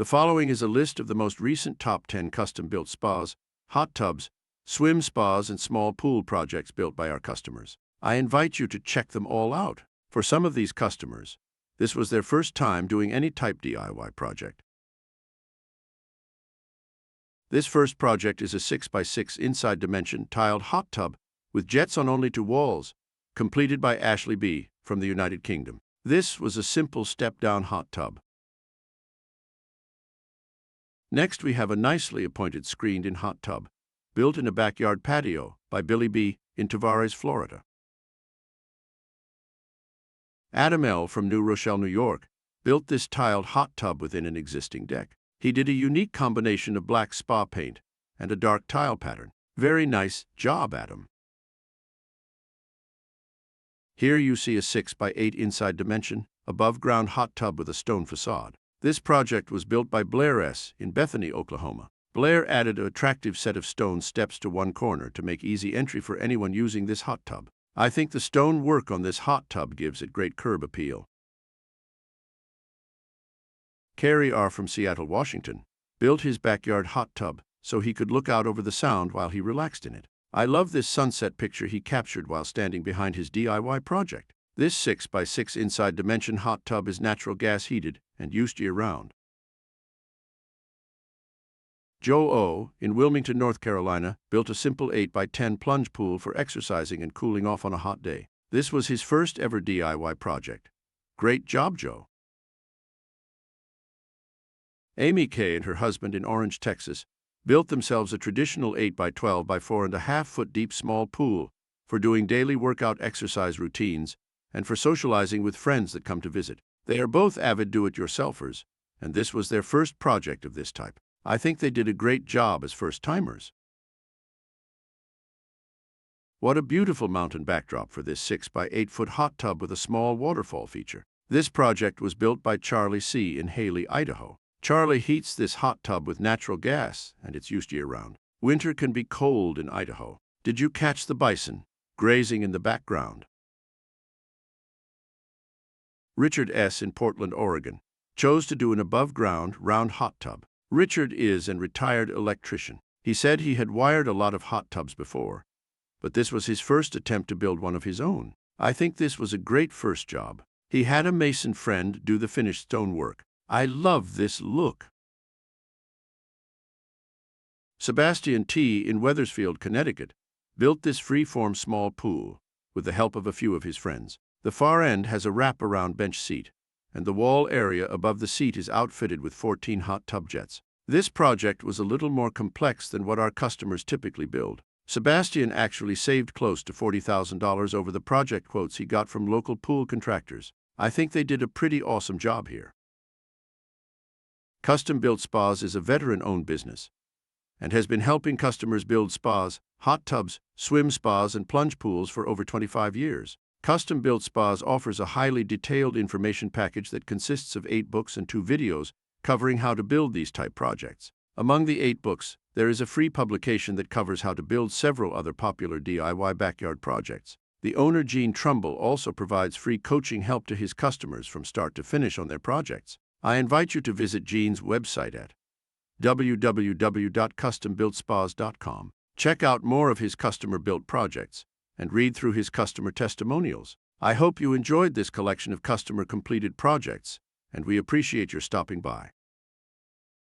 The following is a list of the most recent top 10 custom-built spas, hot tubs, swim spas, and small pool projects built by our customers. I invite you to check them all out. For some of these customers, this was their first time doing any type DIY project. This first project is a 6x6 inside dimension tiled hot tub with jets on only 2 walls, completed by Ashley B. from the United Kingdom. This was a simple step-down hot tub. Next, we have a nicely appointed screened-in hot tub, built in a backyard patio by Billy B. in Tavares, Florida. Adam L. from New Rochelle, New York, built this tiled hot tub within an existing deck. He did a unique combination of black spa paint and a dark tile pattern. Very nice job, Adam. Here you see a 6x8 inside dimension, above-ground hot tub with a stone facade. This project was built by Blair S. in Bethany, Oklahoma. Blair added an attractive set of stone steps to one corner to make easy entry for anyone using this hot tub. I think the stone work on this hot tub gives it great curb appeal. Kerry R. from Seattle, Washington, built his backyard hot tub so he could look out over the Sound while he relaxed in it. I love this sunset picture he captured while standing behind his DIY project. This 6x6 inside dimension hot tub is natural gas heated and used year-round. Joe O. in Wilmington, North Carolina, built a simple 8x10 plunge pool for exercising and cooling off on a hot day. This was his first ever DIY project. Great job, Joe. Amy K. and her husband in Orange, Texas, built themselves a traditional 8x12 by 4.5 foot deep small pool for doing daily workout exercise routines and for socializing with friends that come to visit. They are both avid do-it-yourselfers, and this was their first project of this type. I think they did a great job as first-timers. What a beautiful mountain backdrop for this 6x8 foot hot tub with a small waterfall feature. This project was built by Charlie C. in Haley, Idaho. Charlie heats this hot tub with natural gas, and it's used year-round. Winter can be cold in Idaho. Did you catch the bison grazing in the background? Richard S. in Portland, Oregon, chose to do an above-ground, round hot tub. Richard is a retired electrician. He said he had wired a lot of hot tubs before, but this was his first attempt to build one of his own. I think this was a great first job. He had a mason friend do the finished stonework. I love this look. Sebastian T. in Wethersfield, Connecticut, built this free-form small pool with the help of a few of his friends. The far end has a wrap-around bench seat, and the wall area above the seat is outfitted with 14 hot tub jets. This project was a little more complex than what our customers typically build. Sebastian actually saved close to $40,000 over the project quotes he got from local pool contractors. I think they did a pretty awesome job here. Custom Built Spas is a veteran-owned business and has been helping customers build spas, hot tubs, swim spas, and plunge pools for over 25 years. Custom Built Spas offers a highly detailed information package that consists of 8 books and 2 videos covering how to build these type projects. Among the 8 books, there is a free publication that covers how to build several other popular DIY backyard projects. The owner, Gene Trumbull, also provides free coaching help to his customers from start to finish on their projects. I invite you to visit Gene's website at www.custombuiltspas.com. Check out more of his customer-built projects and read through his customer testimonials. I hope you enjoyed this collection of customer-completed projects, and we appreciate your stopping by.